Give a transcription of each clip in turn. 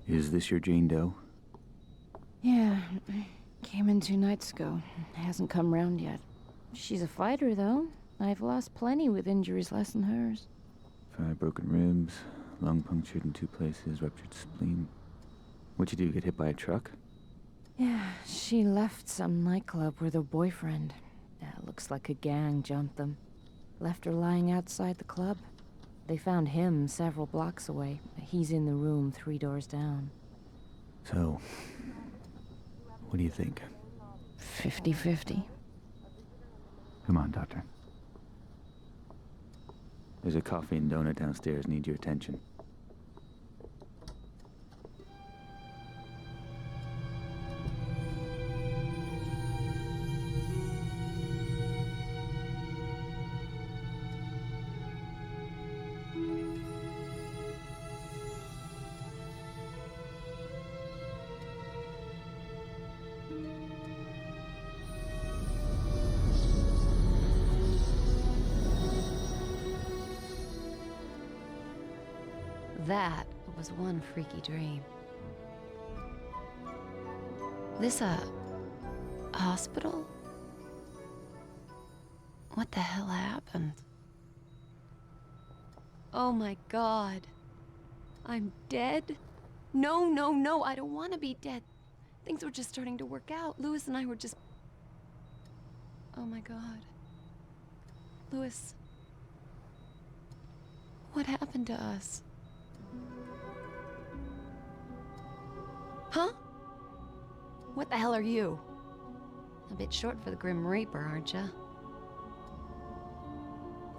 Is this your Jane Doe? Yeah, came in 2 nights ago. Hasn't come round yet. She's a fighter, though. I've lost plenty with injuries less than hers. 5 broken ribs, lung punctured in 2 places, ruptured spleen. What'd you do, get hit by a truck? Yeah, she left some nightclub with her boyfriend. Looks like a gang jumped them. Left her lying outside the club. They found him several blocks away. He's in the room 3 doors down. So, what do you think? 50-50. Come on, Doctor. There's a coffee and donut downstairs. Need your attention. That was one freaky dream. This a hospital? What the hell happened? Oh my god. I'm dead? No, no, no, I don't want to be dead. Things were just starting to work out. Louis and I were just... Oh my god. Louis. What happened to us? Huh? What the hell are you? A bit short for the Grim Reaper, aren't ya?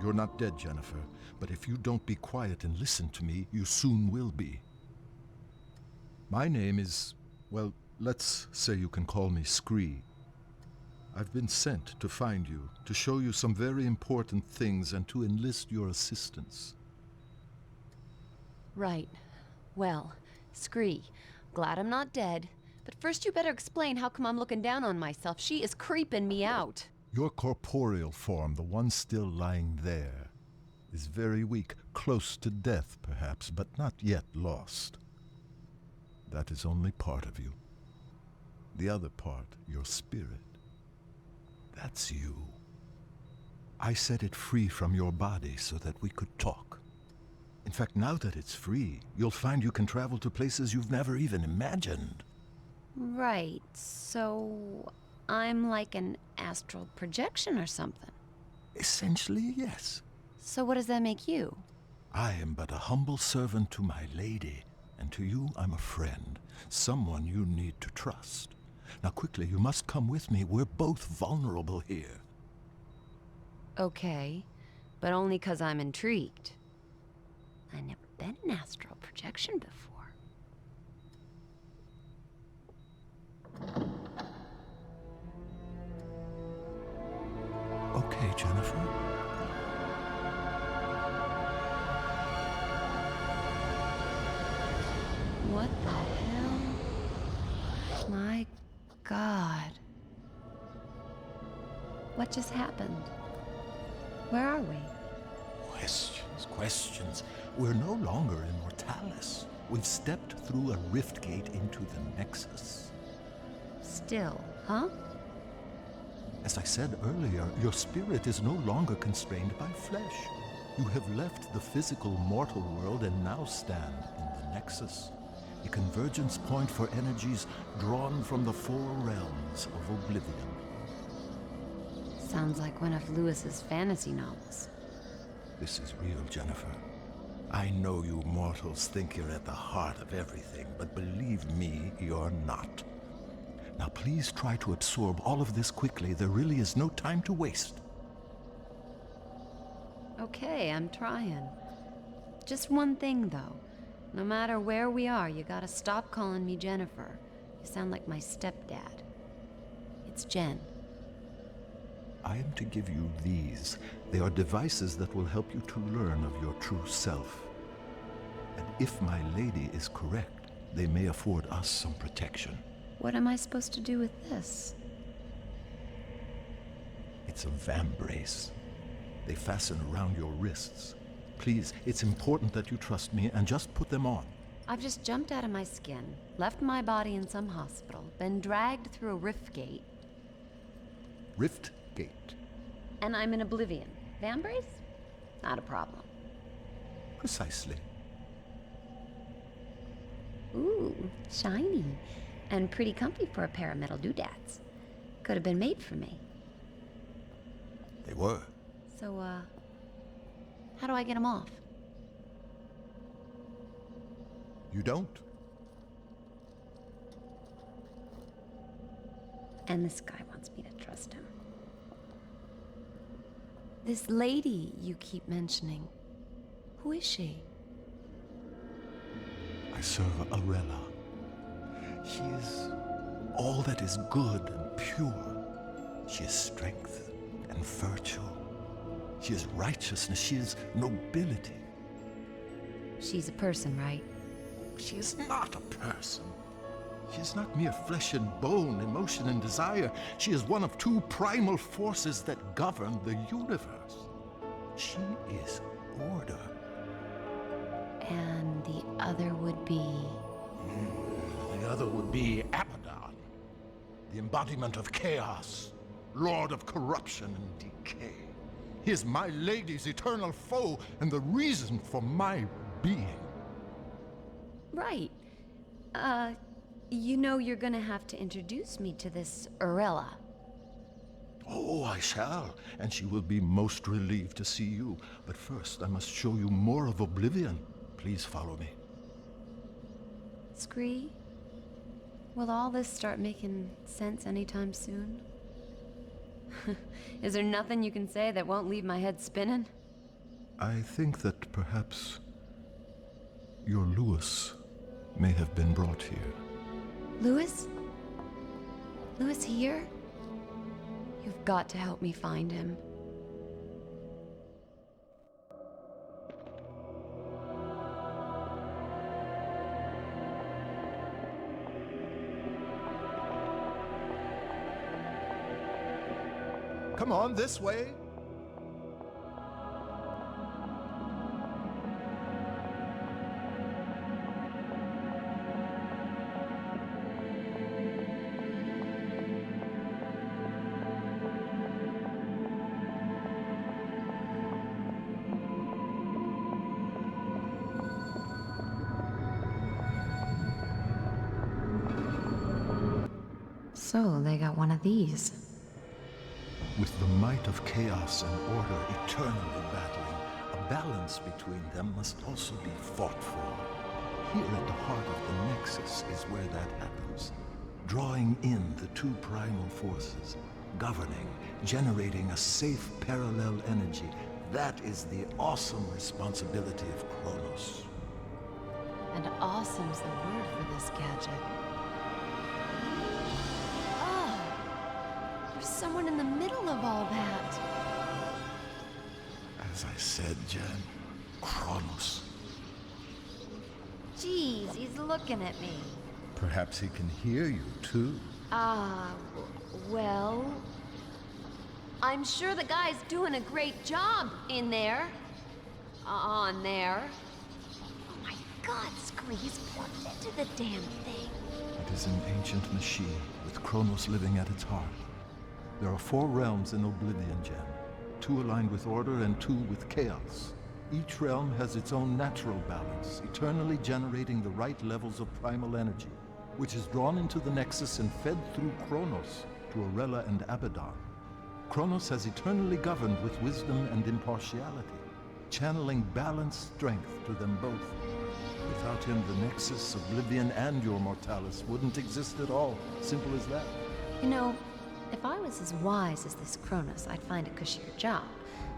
You're not dead, Jennifer, but if you don't be quiet and listen to me, you soon will be. My name is, well, let's say you can call me Scree. I've been sent to find you, to show you some very important things and to enlist your assistance. Right. Well, Scree, glad I'm not dead. But first you better explain how come I'm looking down on myself. She is creeping me out. Your corporeal form, the one still lying there, is very weak, close to death perhaps, but not yet lost. That is only part of you. The other part, your spirit, that's you. I set it free from your body so that we could talk. In fact, now that it's free, you'll find you can travel to places you've never even imagined. Right, so I'm like an astral projection or something. Essentially, yes. So what does that make you? I am but a humble servant to my lady, and to you I'm a friend, someone you need to trust. Now quickly, you must come with me. We're both vulnerable here. Okay, but only 'cause I'm intrigued. I never been an astral projection before. Okay, Jennifer. What the hell? My God. What just happened? Where are we? Questions. We're no longer in Mortalis. We've stepped through a rift gate into the Nexus. Still, huh? As I said earlier, your spirit is no longer constrained by flesh. You have left the physical mortal world and now stand in the Nexus, a convergence point for energies drawn from the 4 realms of oblivion. Sounds like one of Lewis's fantasy novels. This is real, Jennifer. I know you mortals think you're at the heart of everything, but believe me, you're not. Now please try to absorb all of this quickly. There really is no time to waste. Okay, I'm trying. Just one thing, though. No matter where we are, you gotta stop calling me Jennifer. You sound like my stepdad. It's Jen. I am to give you these. They are devices that will help you to learn of your true self. And if my lady is correct, they may afford us some protection. What am I supposed to do with this? It's a vambrace. They fasten around your wrists. Please, it's important that you trust me and just put them on. I've just jumped out of my skin, left my body in some hospital, been dragged through a rift gate, Rift Gate. and I'm in oblivion. Vambrace? Not a problem. Precisely. Ooh, shiny. And pretty comfy for a pair of metal doodads. Could have been made for me. They were. So, how do I get them off? You don't? And this guy wants me to trust him. This lady you keep mentioning, who is she? I serve Arella. She is all that is good and pure. She is strength and virtue. She is righteousness. She is nobility. She's a person, right? She is not a person. She is not mere flesh and bone, emotion and desire. She is one of two primal forces that govern the universe. She is order. And the other would be... The other would be Abaddon, the embodiment of chaos, lord of corruption and decay. He is my lady's eternal foe and the reason for my being. Right. You know you're gonna have to introduce me to this Arella. Oh, I shall, and she will be most relieved to see you. But first, I must show you more of Oblivion. Please follow me. Scree, will all this start making sense anytime soon? Is there nothing you can say that won't leave my head spinning? I think that perhaps your Lewis may have been brought here. Lewis? Lewis here? You've got to help me find him. Come on, this way. So, they got one of these. With the might of chaos and order eternally battling, a balance between them must also be fought for. Here at the heart of the Nexus is where that happens. Drawing in the two primal forces, governing, generating a safe parallel energy. That is the awesome responsibility of Kronos. And awesome's the word for this gadget. Oh! There's someone in the middle of all that. As I said, Jen, Kronos. Jeez, he's looking at me. Perhaps he can hear you, too. Well... I'm sure the guy's doing a great job in there. On there. Oh my god, Scree, he's plugged into the damn thing. It is an ancient machine, with Kronos living at its heart. There are 4 realms in Oblivion, Jen. 2 aligned with order and 2 with chaos. Each realm has its own natural balance, eternally generating the right levels of primal energy, which is drawn into the Nexus and fed through Kronos to Arella and Abaddon. Kronos has eternally governed with wisdom and impartiality, channeling balanced strength to them both. Without him, the Nexus, Oblivion, and your Mortalis wouldn't exist at all. Simple as that. You know, if I was as wise as this Kronos, I'd find a cushier job.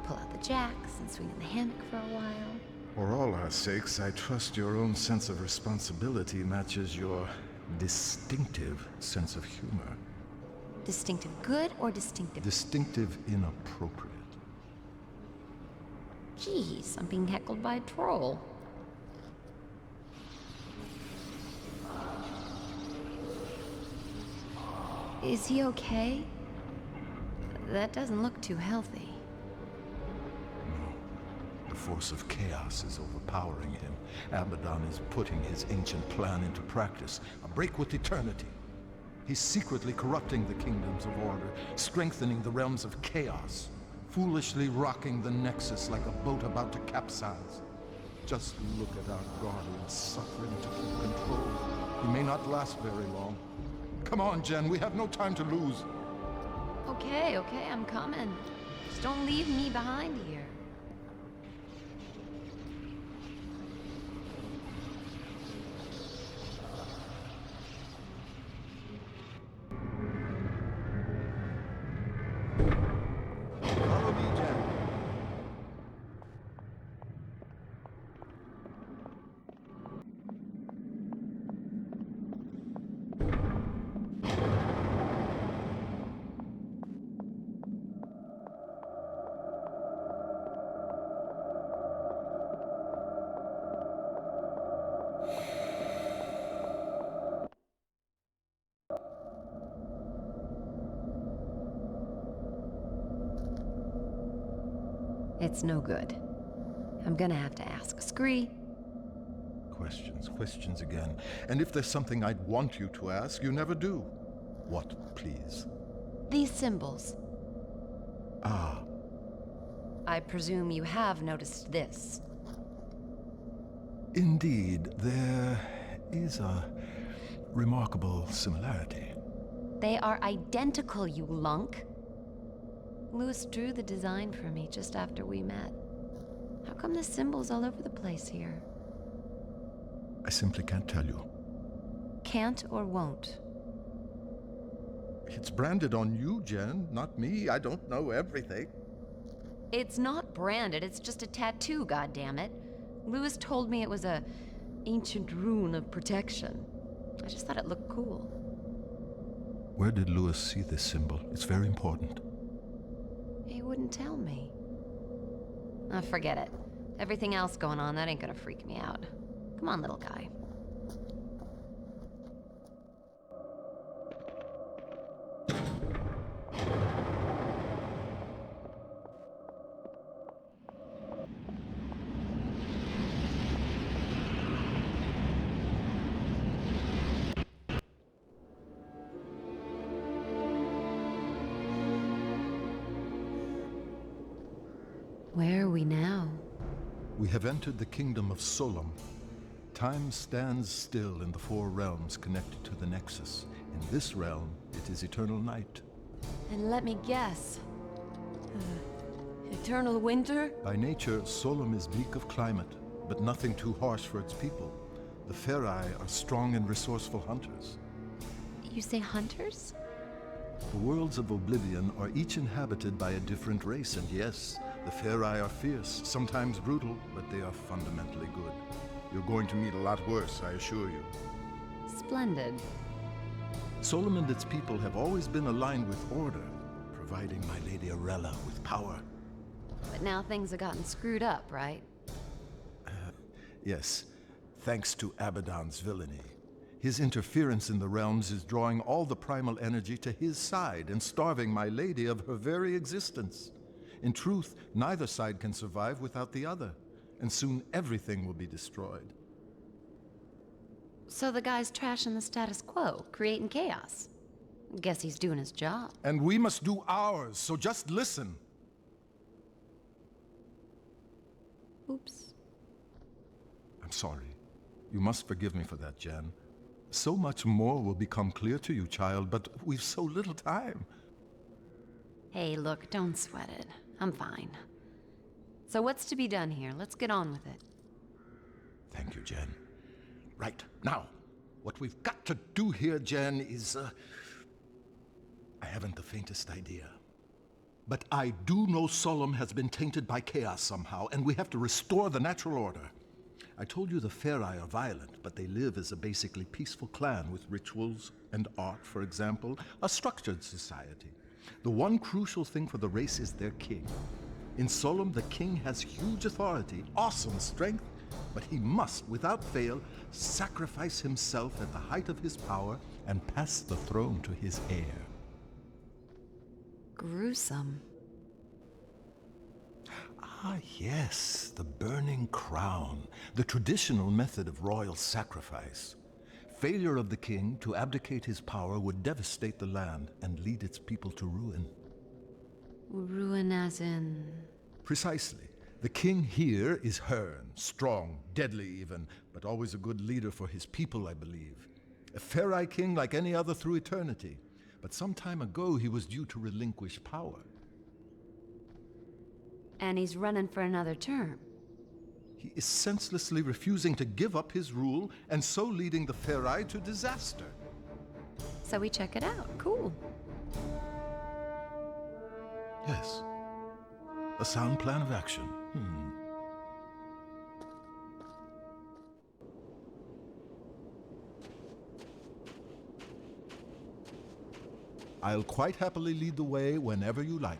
Pull out the jacks and swing in the hammock for a while. For all our sakes, I trust your own sense of responsibility matches your Distinctive sense of humor. Distinctive good or distinctive... Distinctive inappropriate. Jeez, I'm being heckled by a troll. Is he okay? That doesn't look too healthy. No. The force of chaos is overpowering him. Abaddon is putting his ancient plan into practice, a break with eternity. He's secretly corrupting the kingdoms of order, strengthening the realms of chaos, foolishly rocking the Nexus like a boat about to capsize. Just look at our guardian suffering to keep control. He may not last very long. Come on, Jen, we have no time to lose. Okay, I'm coming. Just don't leave me behind here. Follow me, Jen. It's no good. I'm gonna have to ask Scree. Questions again. And if there's something I'd want you to ask, you never do. What, please? These symbols. Ah, I presume you have noticed this. indeed, there is a remarkable similarity. They are identical, you lunk. Lewis drew the design for me just after we met. How come the symbols all over the place here? I simply can't tell you. Can't or won't? It's branded on you, Jen, not me. I don't know everything. It's not branded, it's just a tattoo, goddammit. Lewis told me it was a ancient rune of protection. I just thought it looked cool. Where did Lewis see this symbol? It's very important. He wouldn't tell me. Oh, forget it. Everything else going on, that ain't gonna freak me out. Come on, little guy. Where are we now? We have entered the kingdom of Solum. Time stands still in the four realms connected to the Nexus. In this realm, it is eternal night. And let me guess. Eternal winter? By nature, Solum is bleak of climate, but nothing too harsh for its people. The Ferai are strong and resourceful hunters. You say hunters? The worlds of Oblivion are each inhabited by a different race, and yes, the Ferai are fierce, sometimes brutal, but they are fundamentally good. You're going to meet a lot worse, I assure you. Splendid. Solum and its people have always been aligned with order, providing my Lady Arella with power. But now things have gotten screwed up, right? Yes, thanks to Abaddon's villainy. His interference in the realms is drawing all the primal energy to his side and starving my lady of her very existence. In truth, neither side can survive without the other, and soon everything will be destroyed. So the guy's trashing the status quo, creating chaos. Guess he's doing his job. And we must do ours, so just listen. Oops. I'm sorry. You must forgive me for that, Jen. So much more will become clear to you, child, but we've so little time. Hey, look, don't sweat it. I'm fine. So what's to be done here? Let's get on with it. Thank you, Jen. Right, now, what we've got to do here, Jen, is, I haven't the faintest idea. But I do know Solum has been tainted by chaos somehow, and we have to restore the natural order. I told you the Ferai are violent, but they live as a basically peaceful clan with rituals and art, for example, a structured society. The one crucial thing for the race is their king. In Solum, the king has huge authority, awesome strength, but he must, without fail, sacrifice himself at the height of his power and pass the throne to his heir. Gruesome. Ah, yes, the burning crown, the traditional method of royal sacrifice. Failure of the king to abdicate his power would devastate the land and lead its people to ruin. Ruin as in... Precisely. The king here is Hearn, strong, deadly even, but always a good leader for his people, I believe. A Farai king like any other through eternity. But some time ago he was due to relinquish power. And he's running for another term. He is senselessly refusing to give up his rule, and so leading the Farai to disaster. So we check it out. Cool. Yes. A sound plan of action. I'll quite happily lead the way whenever you like.